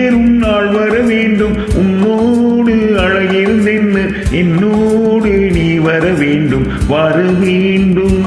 அரங்கேறும் நாள் வர வேண்டும். உன்னோடு அழகிருந்தென்ன என்னோடு நீ வர வேண்டும், வர வேண்டும்.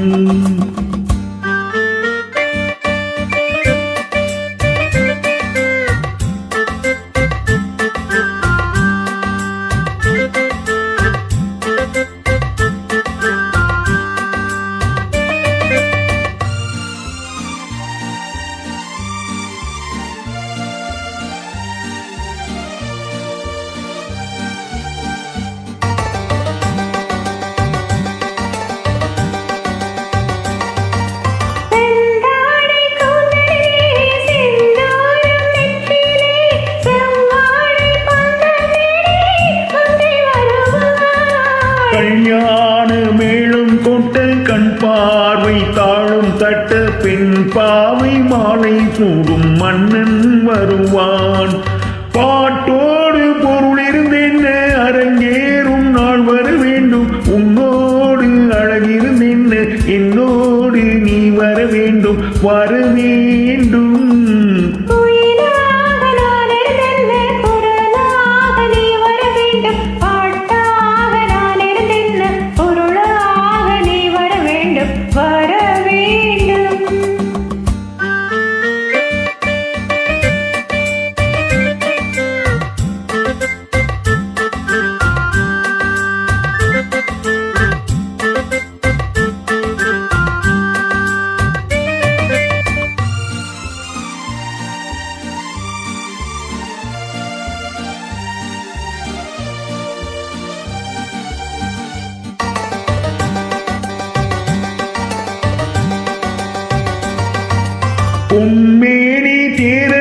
கல்யாண மேளம் கொட்ட கண் பார்வை தாழும் தட்ட பெண் பாவை மாலை சூடும் மன்னன் வருவான். பாட்டோடு பொருள் இருந்தென்ன அரங்கேறும் நாள் வர வேண்டும். உன்னோடு அழகிருந்தென்ன என்னோடு நீ வர வேண்டும், வர வேண்டும். பொன்மேனி தேர